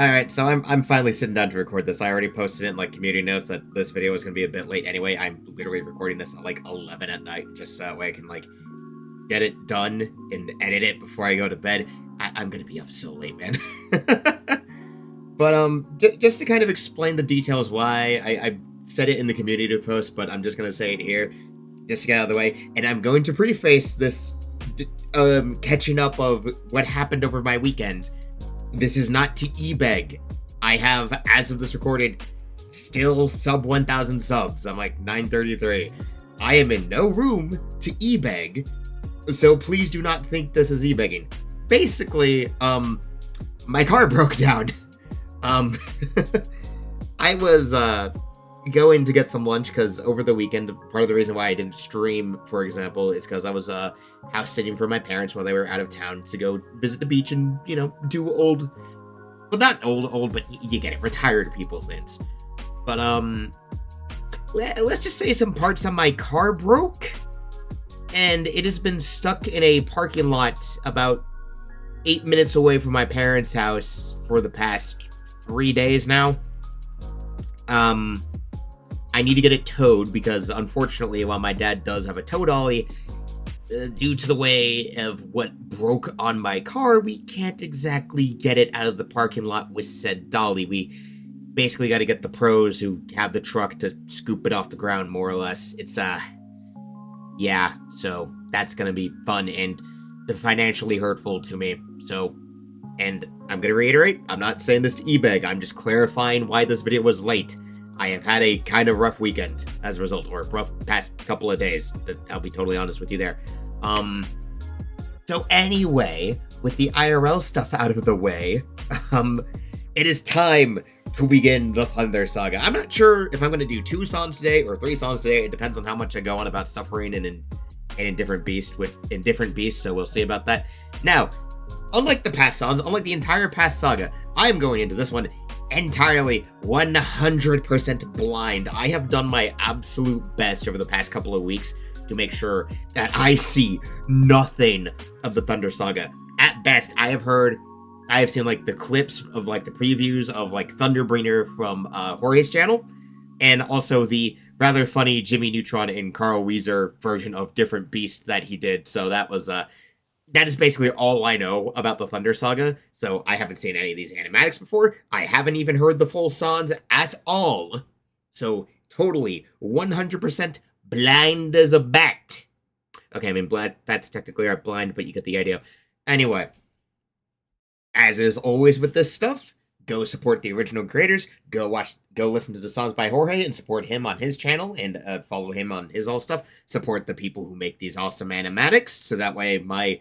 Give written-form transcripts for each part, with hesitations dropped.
Alright, so I'm finally sitting down to record this. I already posted it in, like, community notes that this video was gonna be a bit late anyway. I'm literally recording this at, like, 11 at night, just so that way I can, like, get it done and edit it before I go to bed. I'm gonna be up so late, man. But, just to kind of explain the details why, I said it in the community post, but I'm just gonna say it here, just to get out of the way. And I'm going to preface this, catching up of what happened over my weekend. This is not to e-beg. I have, as of this recorded, still sub 1,000 subs. I'm like 933. I am in no room to e-beg, so please do not think this is e-begging. Basically, my car broke down. I was, going to get some lunch because over the weekend, part of the reason why I didn't stream, for example, is because I was house sitting for my parents while they were out of town to go visit the beach and, you know, do old, well, not old, but you get it, retired people things. But let's just say some parts on my car broke, and it has been stuck in a parking lot about 8 minutes away from my parents' house for the past 3 days now. I need to get it towed because, unfortunately, while my dad does have a tow dolly, due to the way of what broke on my car, we can't exactly get it out of the parking lot with said dolly. We basically got to get the pros who have the truck to scoop it off the ground, more or less. It's, yeah, so that's gonna be fun and financially hurtful to me. So, and I'm gonna reiterate, I'm not saying this to e-beg, I'm just clarifying why this video was late. I have had a kind of rough weekend as a result, or rough past couple of days. I'll be totally honest with you there. So anyway, with the IRL stuff out of the way, it is time to begin the Thunder Saga. I'm not sure if I'm going to do 2 songs today or 3 songs today. It depends on how much I go on about suffering and in different beasts, so we'll see about that. Now, unlike the past songs, unlike the entire past saga, I am going into this one entirely 100% blind. I have done my absolute best over the past couple of weeks to make sure that I see nothing of the Thunder Saga. At best, I have seen like the clips of like the previews of like Thunderbringer from Jorge's channel, and also the rather funny Jimmy Neutron and Carl Weezer version of Different Beast that he did. So that is basically all I know about the Thunder Saga, so I haven't seen any of these animatics before. I haven't even heard the full songs at all. So, totally, 100% blind as a bat. Okay, I mean, bats technically are blind, but you get the idea. Anyway, as is always with this stuff, go support the original creators, go listen to the songs by Jorge and support him on his channel, and follow him on his all stuff. Support the people who make these awesome animatics, so that way my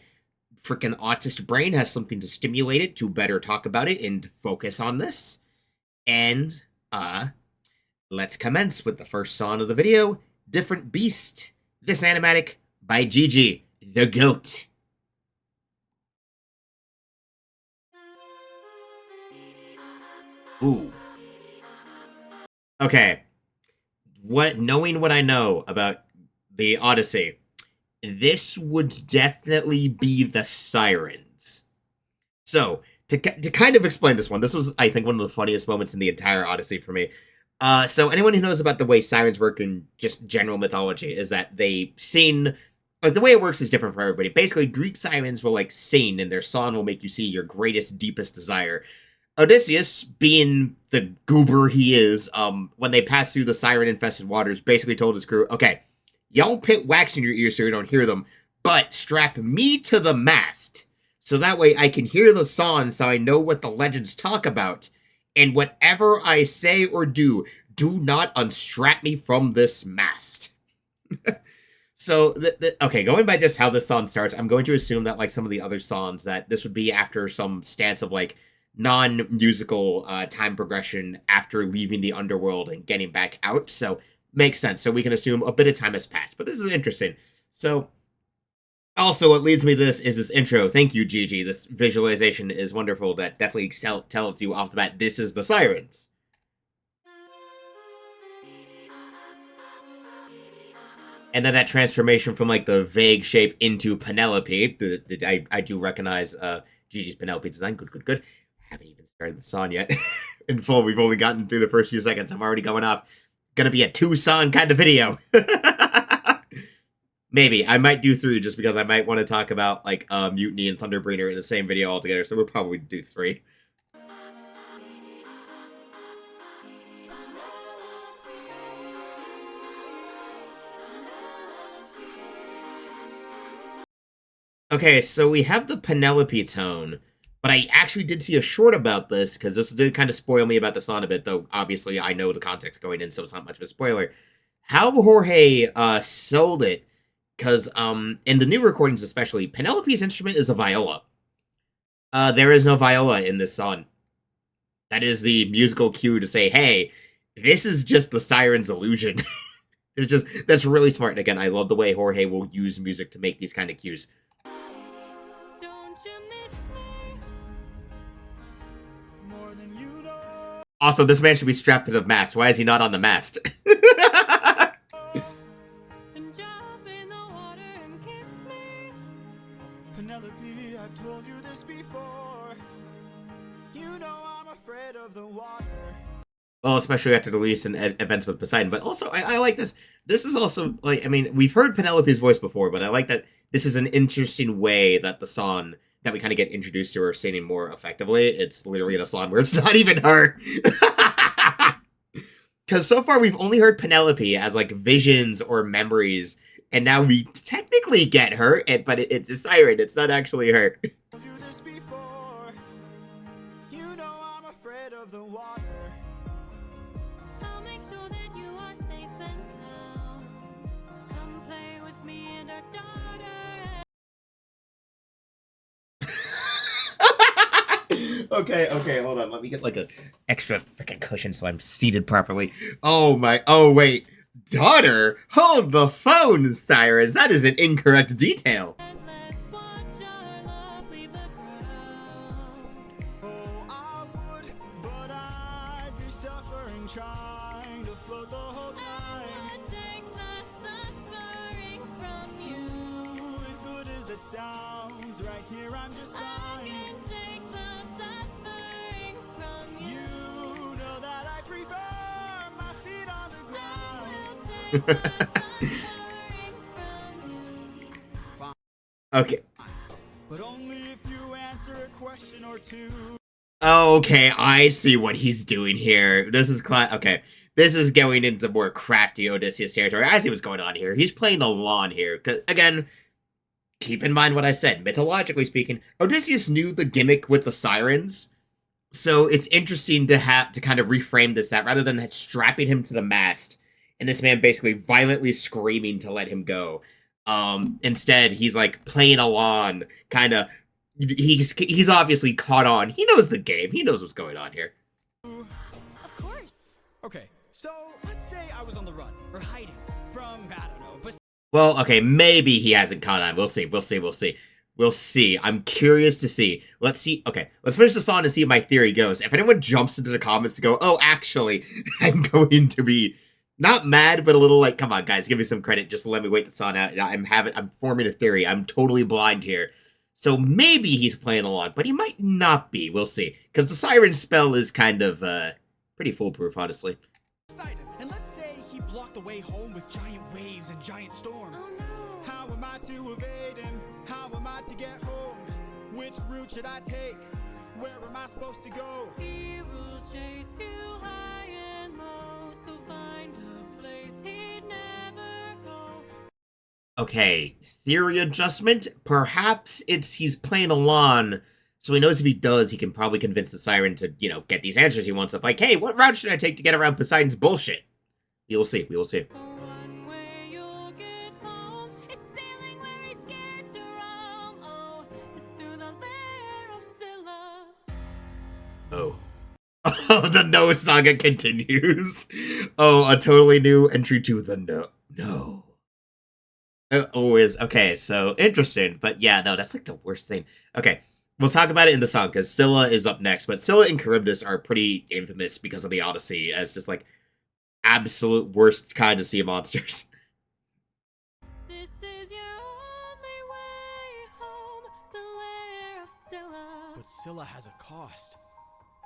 freaking autist brain has something to stimulate it to better talk about it and focus on this. And, let's commence with the first song of the video, Different Beast, this animatic by Gigi, the GOAT. Ooh. Okay. Knowing what I know about the Odyssey, this would definitely be the Sirens. So, to kind of explain this one, this was, I think, one of the funniest moments in the entire Odyssey for me. So anyone who knows about the way sirens work in just general mythology is that they sing, like, the way it works is different for everybody. Basically, Greek sirens will, like, sing, and their song will make you see your greatest, deepest desire. Odysseus, being the goober he is, when they passed through the siren-infested waters, basically told his crew, okay, y'all put wax in your ears so you don't hear them, but strap me to the mast, so that way I can hear the song so I know what the legends talk about, and whatever I say or do not unstrap me from this mast. So, okay, going by just how this song starts, I'm going to assume that, like some of the other songs, that this would be after some stance of, like, non-musical time progression after leaving the underworld and getting back out, so makes sense. So we can assume a bit of time has passed. But this is interesting. So, also what leads me to this is this intro. Thank you, Gigi. This visualization is wonderful. That definitely tells you off the bat, this is the Sirens. And then that transformation from, like, the vague shape into Penelope. I do recognize Gigi's Penelope design. Good. haven't even started the song yet in full. We've only gotten through the first few seconds. I'm already going off. Gonna be a 2-song kind of video. Maybe I might do 3 just because I might want to talk about like Mutiny and Thunderbringer in the same video altogether. So we'll probably do 3. Okay, so we have the Penelope tone, but I actually did see a short about this because this did kind of spoil me about the song a bit, though obviously I know the context going in, so it's not much of a spoiler. How Jorge sold it, because in the new recordings especially, Penelope's instrument is a viola. There is no viola in this song. That is the musical cue to say, hey, this is just the siren's illusion. That's really smart. And again, I love the way Jorge will use music to make these kind of cues. Also, this man should be strapped to the mast. Why is he not on the mast? Penelope, I've told you this before. You know I'm afraid of the water. Well, especially after the recent events with Poseidon. But also, I like this. This is also, like, I mean, we've heard Penelope's voice before, but I like that this is an interesting way that the song that we kind of get introduced to her singing more effectively. It's literally in a song where it's not even her. Because so far we've only heard Penelope as like visions or memories, and now we technically get her, but it's a siren. It's not actually her. You know I'm afraid of the water. I'll make sure that you are safe and sound. Come play with me and our daughter. Okay, hold on. Let me get like an extra freaking cushion so I'm seated properly. Oh wait. Daughter? Hold the phone, sirens. That is an incorrect detail. Trying to float the whole time. I would take the suffering from you. As good as it sounds, right here I'm just fine. I can take the suffering from you. You know that I prefer my feet on the ground. I will take the suffering from you. Okay. But only if you answer a question or two. Okay, I see what he's doing here. This is okay. This is going into more crafty Odysseus territory. I see what's going on here. He's playing a lawn here. Because, again, keep in mind what I said. Mythologically speaking, Odysseus knew the gimmick with the sirens. So it's interesting to have to kind of reframe this that rather than strapping him to the mast and this man basically violently screaming to let him go. Instead, he's like playing a lawn, kind of. He's obviously caught on. He knows the game. He knows what's going on here. Of course. Okay, so let's say I was on the run or hiding from, I don't know, but... Well, okay, maybe he hasn't caught on. We'll see. I'm curious to see. Let's see. Okay, let's finish the song and see if my theory goes. If anyone jumps into the comments to go, oh, actually, I'm going to be not mad, but a little like, come on, guys, give me some credit. Just let me wait the song out. I'm forming a theory. I'm totally blind here. So maybe he's playing along, but he might not be. We'll see. Because the siren spell is kind of pretty foolproof, honestly. And let's say he blocked the way home with giant waves and giant storms. Oh, no. How am I to evade him? How am I to get home? Which route should I take? Where am I supposed to go? He will chase you high and low, so find a place he'd never go. Okay, theory adjustment. Perhaps he's playing along, so he knows if he does, he can probably convince the siren to, get these answers he wants. Of like, hey, what route should I take to get around Poseidon's bullshit? We will see. Oh. Oh, the No saga continues. Oh, a totally new entry to the No. Always. Okay, so interesting. But yeah, no, that's like the worst thing. Okay, we'll talk about it in the song because Scylla is up next. But Scylla and Charybdis are pretty infamous because of the Odyssey as just like absolute worst kind of sea monsters. This is your only way home, the lair of Scylla. But Scylla has a cost.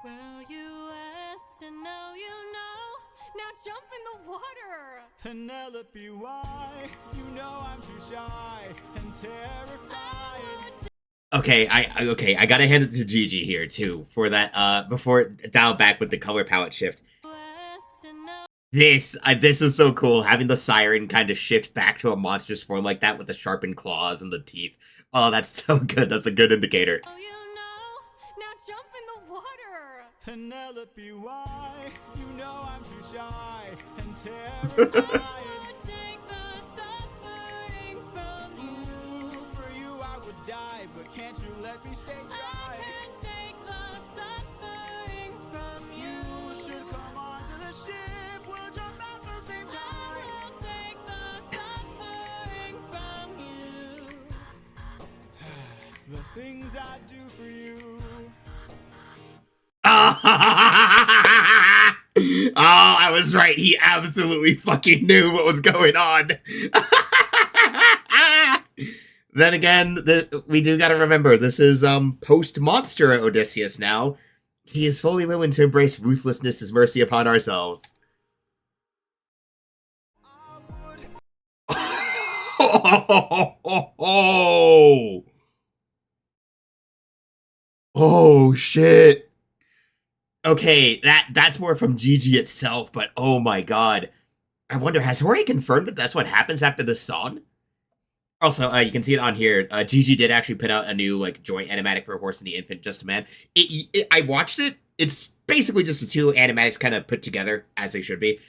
Well, you asked and now you know. Now jump in the water. Penelope, why? You know I'm too shy and terrified. Okay, I gotta hand it to Gigi here too for that. Before dial back with the color palette shift. This is so cool, having the siren kind of shift back to a monstrous form like that with the sharpened claws and the teeth. Oh, that's so good. That's a good indicator. Oh, you know, now jump in the water. Penelope, why? You know I'm too shy and terrified. Take the suffering from you. For you I would die, but can't you let me stay dry? I can't take the suffering from you. You should come onto the ship. We'll jump at the same time. I will take the suffering from you. The things I do for you. Oh, I was right. He absolutely fucking knew what was going on. Then again, we do gotta remember, this is post-monster Odysseus now. He is fully willing to embrace ruthlessness as mercy upon ourselves. Oh shit. Okay, that's more from Gigi itself, but oh my god. I wonder, has Jorge confirmed that that's what happens after this song? Also, you can see it on here. Gigi did actually put out a new like joint animatic for Horse and the Infant, Just a Man. I watched it. It's basically just the two animatics kind of put together, as they should be,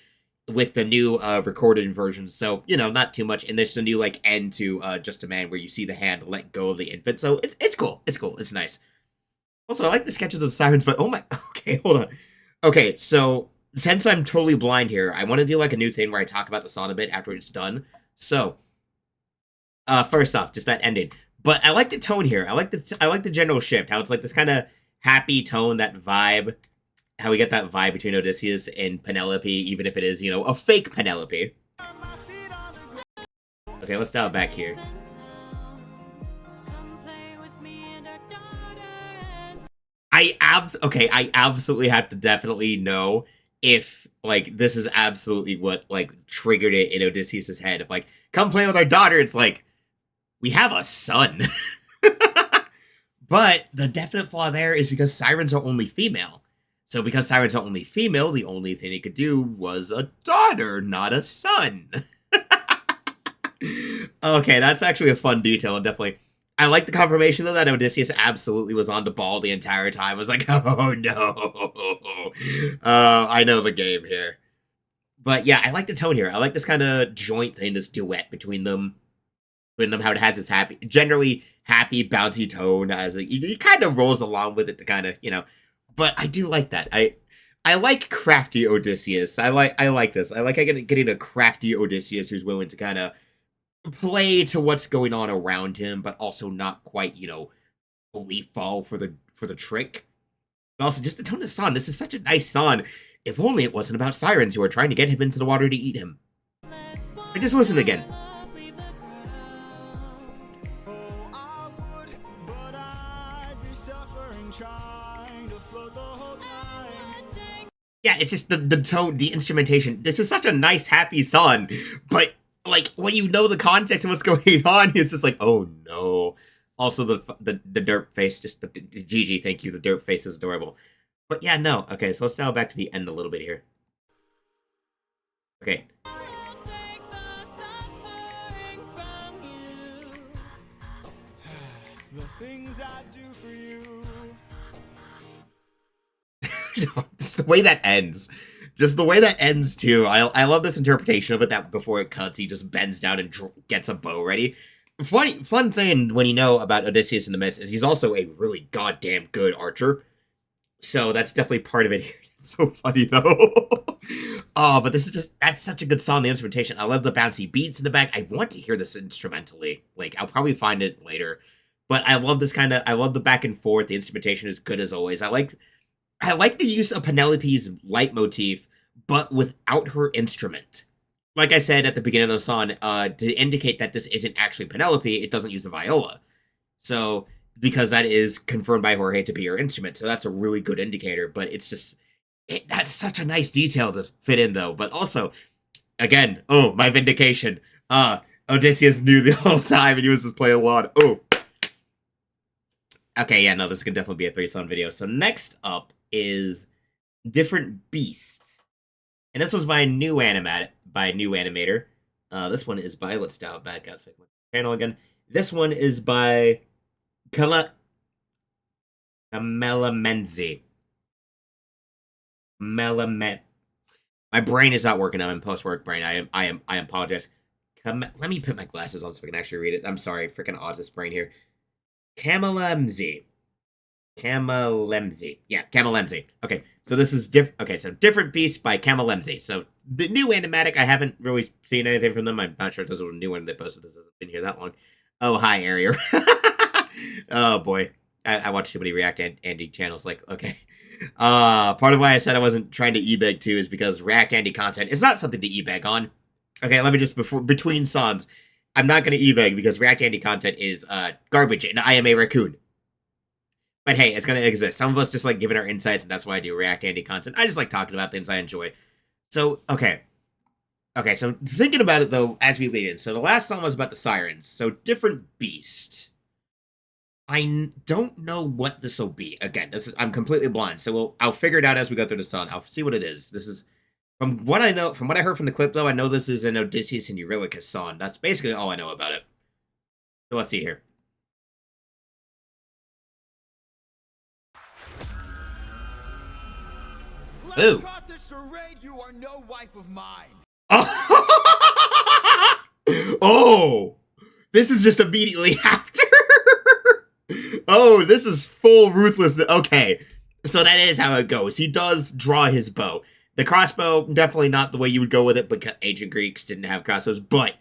with the new recorded version. So, you know, not too much. And there's a new like end to Just a Man where you see the hand let go of the infant. So it's cool. It's cool. It's nice. Also, I like the sketches of the sirens, but oh my... Okay, hold on. Okay, so since I'm totally blind here, I want to do like a new thing where I talk about the song a bit after it's done. So, first off, just that ending. But I like the tone here. I like the general shift. How it's like this kind of happy tone, that vibe. How we get that vibe between Odysseus and Penelope, even if it is, you know, a fake Penelope. Okay, let's dial back here. I absolutely have to definitely know if, like, this is absolutely what, like, triggered it in Odysseus' head. If, like, come play with our daughter, it's like, we have a son. But the definite flaw there is because sirens are only female. So because sirens are only female, the only thing he could do was a daughter, not a son. Okay, that's actually a fun detail, and definitely... I like the confirmation, though, that Odysseus absolutely was on the ball the entire time. I was like, oh, no. I know the game here. But, yeah, I like the tone here. I like this kind of joint thing, this duet between them, how it has this generally happy, bouncy tone. As he kind of rolls along with it to kind of, you know. But I do like that. I like crafty Odysseus. I like this. I like getting a crafty Odysseus who's willing to kind of play to what's going on around him, but also not quite, you know, fully fall for the trick. And also, just the tone of the song. This is such a nice song. If only it wasn't about sirens who are trying to get him into the water to eat him. I just listen again. Yeah, it's just the tone, the instrumentation. This is such a nice, happy song, but like, when you know the context of what's going on, it's just like, oh no. Also, the derp face, just the Gigi, thank you. The derp face is adorable. But yeah, no. Okay, so let's dial back to the end a little bit here. Okay. The things I do for you. Just the way that ends. Just the way that ends, too. I love this interpretation of it, that before it cuts, he just bends down and gets a bow ready. Fun thing when you know about Odysseus in the Mist is he's also a really goddamn good archer. So that's definitely part of it here. It's so funny, though. Oh, but this is that's such a good song, the instrumentation. I love the bouncy beats in the back. I want to hear this instrumentally. Like, I'll probably find it later. But I love this I love the back and forth. The instrumentation is good as always. I like the use of Penelope's leitmotif, but without her instrument. Like I said at the beginning of the song, to indicate that this isn't actually Penelope, it doesn't use a viola. So because that is confirmed by Jorge to be your instrument. So that's a really good indicator. But it's just that's such a nice detail to fit in, though. But also, again, oh, my vindication. Odysseus knew the whole time, and he was just playing along. Oh. Okay, yeah, no, this can definitely be a 3-song video. So next up is Different Beast. And this was by a new animator. This one is by, let's dial it back out so I can look at the channel again. This one is by Camalemsy. My brain is not working. I'm in post-work brain. I apologize. Let me put my glasses on so I can actually read it. I'm sorry, freaking autist brain here. Camalemsy. Yeah, Camalemsy. Okay, so this is Different Beast by Camalemsy. So the new Animatic, I haven't really seen anything from them. I'm not sure if this is a new one they posted. This hasn't been here that long. Oh, hi, Area. Oh, boy. I watch too many React Andy channels. Like, okay. Part of why I said I wasn't trying to e-beg too is because React Andy content is not something to e-beg on. Okay, let me just, between songs, I'm not going to e-beg because React Andy content is garbage and I am a raccoon. But hey, it's going to exist. Some of us just like giving our insights, and that's why I do React Andy content. I just like talking about things I enjoy. So, okay, so thinking about it, though, as we lead in. So the last song was about the sirens. So Different Beast. I don't know what this will be. Again, I'm completely blind, so I'll figure it out as we go through the song. I'll see what it is. This is, from what I heard from the clip, though, I know this is an Odysseus and Eurylochus song. That's basically all I know about it. So let's see here. Ooh. Cut the charade, you are no wife of mine. Oh, this is just immediately after. Oh, this is full ruthlessness. Okay, so that is how it goes. He does draw his bow. The crossbow, definitely not the way you would go with it, because ancient Greeks didn't have crossbows. But,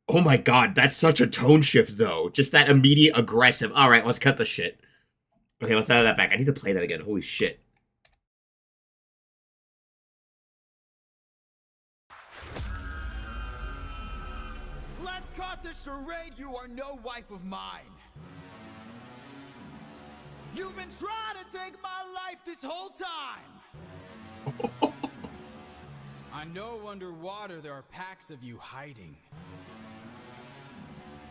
oh my god, that's such a tone shift, though. Just that immediate aggressive. All right, let's cut the shit. Okay, let's dial that back. I need to play that again. Holy shit. Let's cut the charade, you are no wife of mine. You've been trying to take my life this whole time. I know underwater there are packs of you hiding.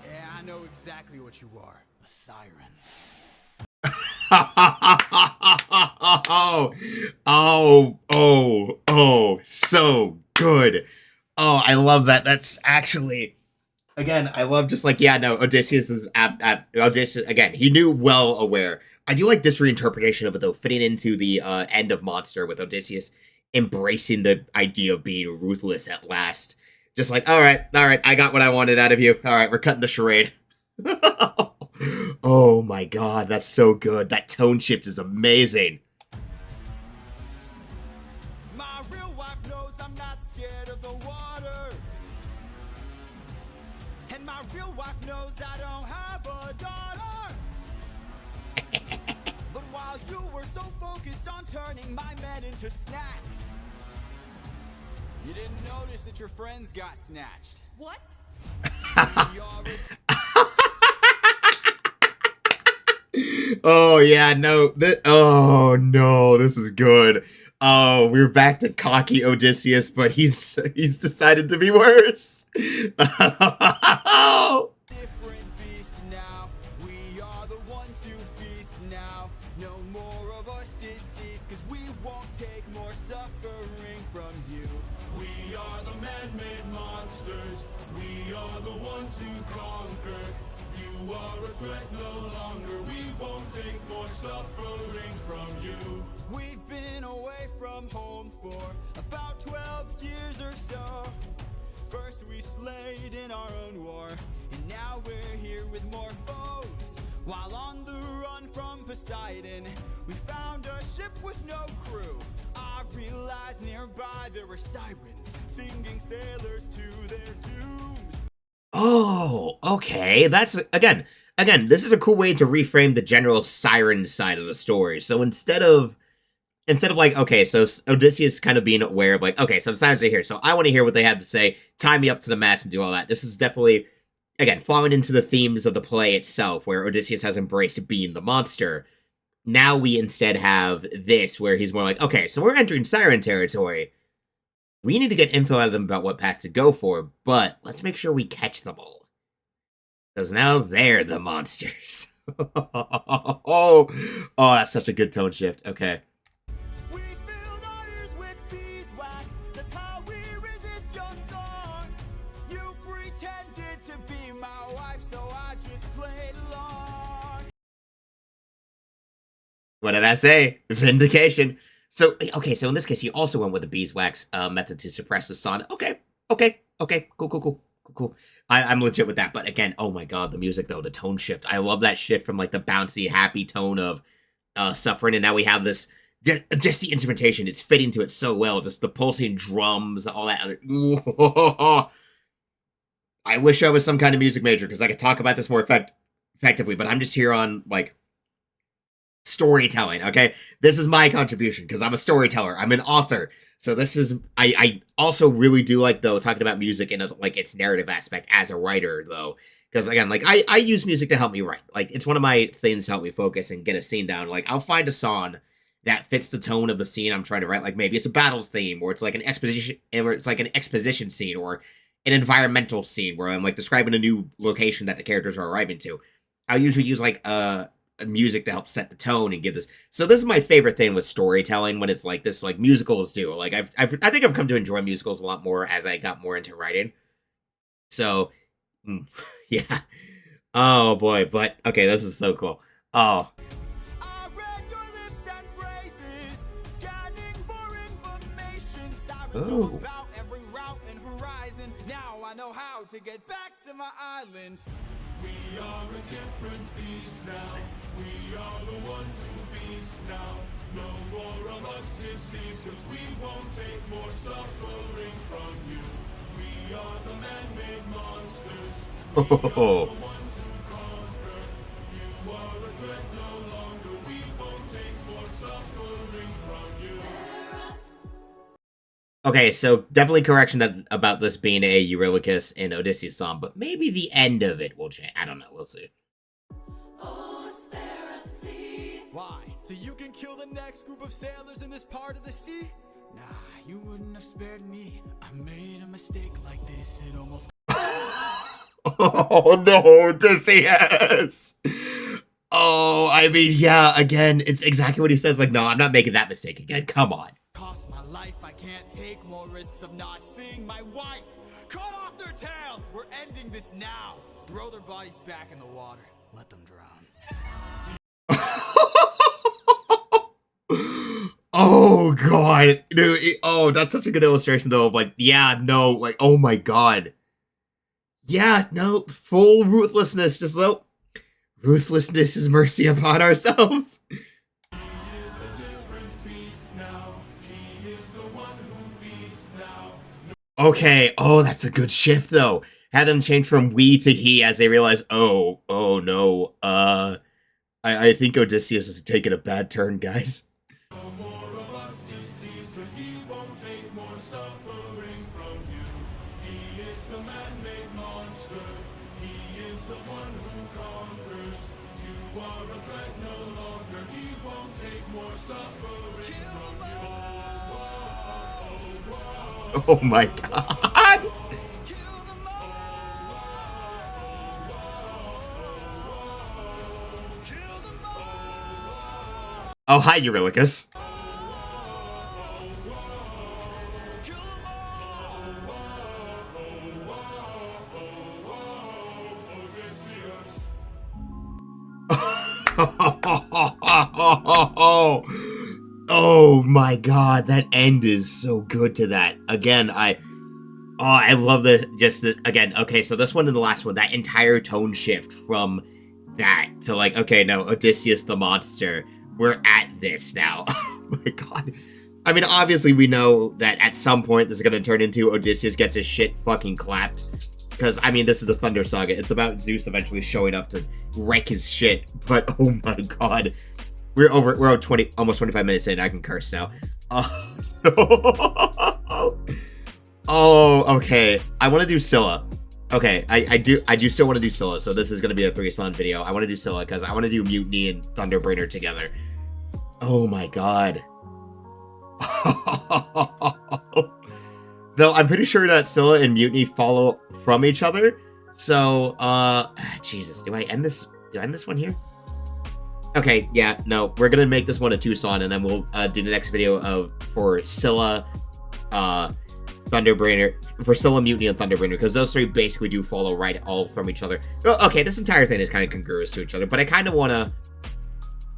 Yeah, I know exactly what you are. A siren. Oh, so good. Oh, I love that. That's actually... Again, I love just like, yeah, no, Odysseus is, Odysseus, again, he knew well aware. I do like this reinterpretation of it, though, fitting into the end of Monster with Odysseus embracing the idea of being ruthless at last. Just like, all right, I got what I wanted out of you. All right, we're cutting the charade. Oh my god, that's so good. That tone shift is amazing. My real wife knows I'm not scared of the water. And my real wife knows I don't have a daughter. But while you were so focused on turning my men into snacks, you didn't notice that your friends got snatched. What? Oh yeah, no. Oh no, this is good. Oh, we're back to cocky Odysseus, but he's decided to be worse. Oh. Different beast now. We are the ones who feast now. No more of us deceased, 'cause we won't take more suffering from you. We are the man-made monsters. We are the ones who conquer. You are a threat no longer. We won't take more suffering from you. We've been away from home for about 12 years or so. First we slayed in our own war, and now we're here with more foes. While on the run from Poseidon, we found a ship with no crew. I realized nearby there were sirens, singing sailors to their dooms. Oh, okay. That's, again, this is a cool way to reframe the general siren side of the story. So instead of like, okay, so Odysseus kind of being aware of like, okay, so the sirens are here, so I want to hear what they have to say, tie me up to the mast and do all that. This is definitely again, falling into the themes of the play itself, where Odysseus has embraced being the monster. Now we instead have this, where he's more like, okay, so we're entering Siren territory. We need to get info out of them about what path to go for, but let's make sure we catch them all. Because now they're the monsters. Oh, that's such a good tone shift. Okay. We filled our ears with beeswax. That's how we resist your song. You pretended to be my wife, so I just played along. What did I say? Vindication. So, okay, so in this case, he also went with the beeswax method to suppress the sun. Okay, cool. I'm legit with that. But again, oh my god, the music, though, the tone shift. I love that shift from, like, the bouncy, happy tone of suffering, and now we have this, just the instrumentation. It's fitting to it so well. Just the pulsing drums, all that. I wish I was some kind of music major, because I could talk about this more effectively, but I'm just here on, like, storytelling, okay? This is my contribution, because I'm a storyteller. I'm an author. So this is, I also really do like, though, talking about music in, like, its narrative aspect as a writer, though. Because, again, like, I use music to help me write. Like, it's one of my things to help me focus and get a scene down. Like, I'll find a song that fits the tone of the scene I'm trying to write. Like, maybe it's a battle theme, or it's like an exposition scene, or an environmental scene where I'm, like, describing a new location that the characters are arriving to. I'll usually use, like, music to help set the tone and give this. So this is my favorite thing with storytelling, when it's like this, like musicals do. Like I think I've come to enjoy musicals a lot more as I got more into writing. So yeah. Oh boy, but okay, this is so cool. Oh. I read your lips and phrases, scanning for information. Sirens know about every route and horizon. Now I know how to get back to my island. We are a different beast now. We are the ones who feast now. No more of us deceased, cause we won't take more suffering from you. We are the man-made monsters. We are the ones who conquer. You are a threat no longer. We won't take more suffering from you. Okay, so definitely correction that about this being a Eurylochus and Odysseus song, but maybe the end of it will change. I don't know. We'll see. Oh, spare us, please. Why? So you can kill the next group of sailors in this part of the sea? Nah, you wouldn't have spared me. I made a mistake like this. It almost. Oh no, Odysseus! Oh, I mean, yeah, again, it's exactly what he says. Like, no, I'm not making that mistake again. Come on. Cost my life, I can't take more risks of not seeing my wife. Cut off their tails! We're ending this now. Throw their bodies back in the water. Let them drown. Oh god, dude. Oh, that's such a good illustration, though. Of like, yeah, no, like, oh my god. Yeah, no, full ruthlessness. Just though, ruthlessness is mercy upon ourselves. Okay, oh, that's a good shift, though. Have them change from we to he as they realize, oh no, I think Odysseus is taking a bad turn, guys. No more of us deceased, cause he won't take more suffering from you. He is the man-made monster. He is the one who conquers. You are a threat no longer. He won't take more suffering from you. Oh my god. Oh, hi, Eurylochus. Oh my god, that end is so good to that. Again, I love again, okay, so this one and the last one, that entire tone shift from that to like, okay, no, Odysseus the monster. We're at this now. Oh my god. I mean, obviously we know that at some point this is going to turn into Odysseus gets his shit fucking clapped. Because, I mean, this is the Thunder Saga. It's about Zeus eventually showing up to wreck his shit. But, oh my god. We're almost 25 minutes in. I can curse now. Oh, okay. I want to do Scylla. Okay, I do still want to do Scylla, so this is going to be a 3-song video. I want to do Scylla because I want to do Mutiny and Thunderbringer together. Oh my god. Though I'm pretty sure that Scylla and Mutiny follow from each other. So, Jesus, do I end this one here? Okay, yeah, no, we're gonna make this one a 2-song, and then we'll do the next video for Scylla, Thunderbringer, for Scylla, Mutiny, and Thunderbringer, because those 3 basically do follow right all from each other. Okay, this entire thing is kind of congruous to each other, but I kind of want to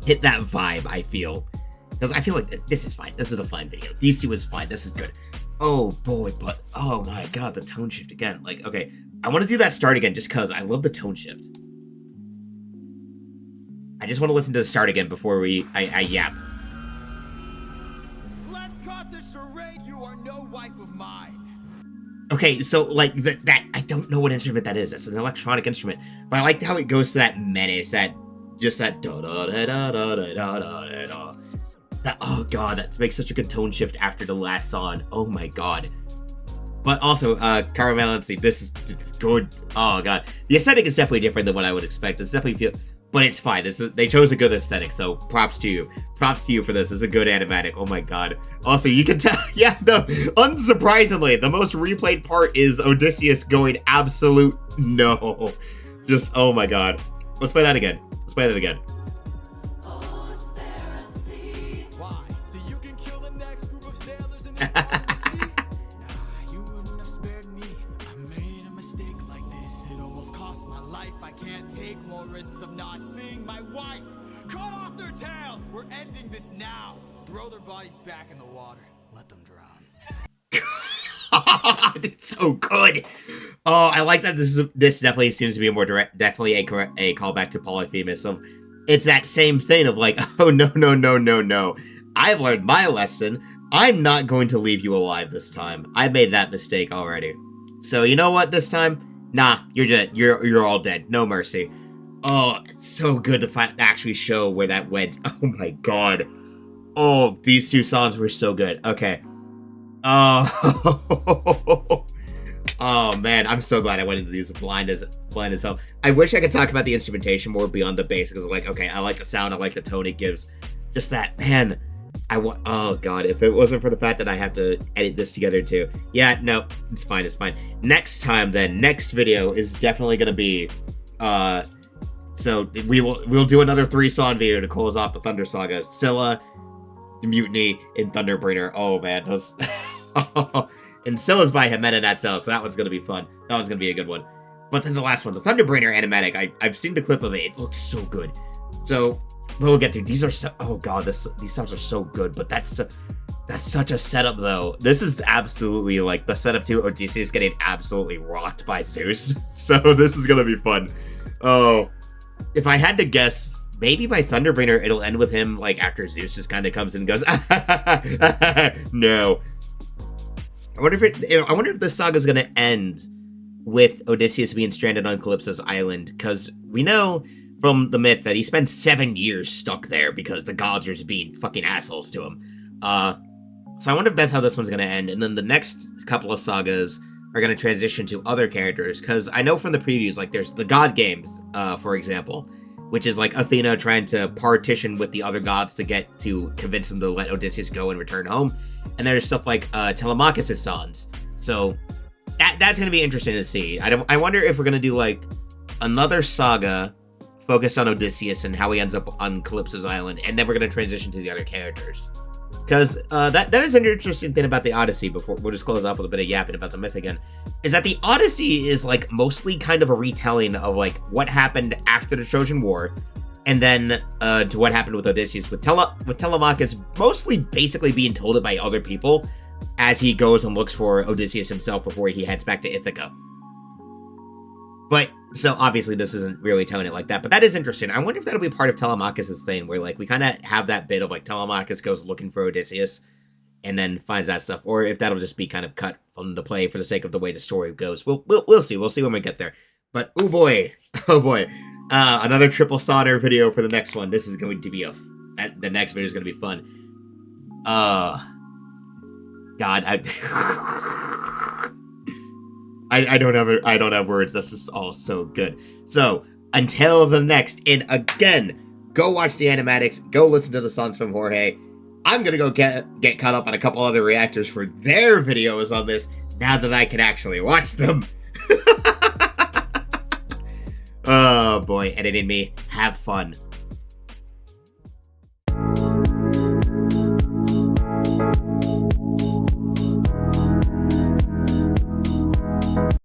hit that vibe, I feel. Because I feel like this is fine. This is a fine video. These 2 is fine. This is good. Oh, boy, but, oh my god, the tone shift again. Like, okay, I want to do that start again just because I love the tone shift. I just want to listen to the start again before I yap. Let's cut the charade, you are no wife of mine. Okay, so, like, that I don't know what instrument that is. It's an electronic instrument. But I like how it goes to that menace, that da-da-da-da-da-da-da-da-da. Oh god, that makes such a good tone shift after the last song. Oh my god. But also, Camalemsy, this is good. Oh god. The aesthetic is definitely different than what I would expect. It's definitely but it's fine. They chose a good aesthetic, so props to you. Props to you for this. It's a good animatic. Oh my god. Also, you can tell, yeah, no, unsurprisingly, the most replayed part is Odysseus going absolute no. Just, oh my god. Let's play that again. Let's play that again. You wouldn't have spared me. I made a mistake like this. It almost cost my life. I can't take more risks of not seeing my wife. Cut off their tails. We're ending this now. Throw their bodies back in the water. Let them drown. It's so good. Oh, I like that this definitely seems to be a more direct, definitely a callback to Polyphemus. So it's that same thing of like, oh no, no, no, no, no. I've learned my lesson. I'm not going to leave you alive this time. I made that mistake already. So you know what? This time, nah, you're dead. You're all dead. No mercy. Oh, it's so good to actually show where that went. Oh my god. Oh, these 2 songs were so good. Okay. Oh, oh man, I'm so glad I went into these blind as hell. I wish I could talk about the instrumentation more beyond the basics. Like, okay, I like the sound, I like the tone it gives. Just that, man. Oh god, if it wasn't for the fact that I have to edit this together too. Yeah, no, it's fine, it's fine. Next time then, next video is definitely gonna be, so we'll do another 3-song video to close off the Thunder Saga. Scylla, Mutiny, and Thunderbringer. Oh man, those, and Scylla's by Jimena Natzel, so that one's gonna be fun. That one's gonna be a good one. But then the last one, the Thunderbringer animatic, I've seen the clip of it, it looks so good. So, we'll get through. These are so, oh god, these songs are so good, but that's such a setup though. This is absolutely like the setup to Odysseus getting absolutely rocked by Zeus. So this is gonna be fun. Oh, if I had to guess, maybe by Thunderbringer it'll end with him like after Zeus just kind of comes in and goes, no. I wonder if this saga is gonna end with Odysseus being stranded on Calypso's island, because we know from the myth that he spent 7 years stuck there because the gods are just being fucking assholes to him. So I wonder if that's how this one's gonna end, and then the next couple of sagas are gonna transition to other characters, because I know from the previews, like, there's the god games, for example, which is like Athena trying to partition with the other gods to convince them to let Odysseus go and return home, and there's stuff like Telemachus' sons. So that's gonna be interesting to see. I wonder if we're gonna do like another saga focused on Odysseus and how he ends up on Calypso's island, and then we're going to transition to the other characters. Because that is an interesting thing about the Odyssey, before we'll just close off with a bit of yapping about the myth again, is that the Odyssey is like mostly kind of a retelling of like what happened after the Trojan War, and then to what happened with Odysseus, with Telemachus mostly basically being told it by other people as he goes and looks for Odysseus himself before he heads back to Ithaca. But, so obviously this isn't really telling it like that, but that is interesting. I wonder if that'll be part of Telemachus' thing, where like we kind of have that bit of like Telemachus goes looking for Odysseus and then finds that stuff, or if that'll just be kind of cut from the play for the sake of the way the story goes. We'll see. We'll see when we get there. But oh boy, another triple Sonner video for the next one. This is going to be the next video is going to be fun. God, I I don't have words. That's just all so good. So until the next, and again, go watch the Animatics. Go listen to the songs from Jorge. I'm gonna go get caught up on a couple other reactors for their videos on this now that I can actually watch them. Oh boy, editing me. Have fun.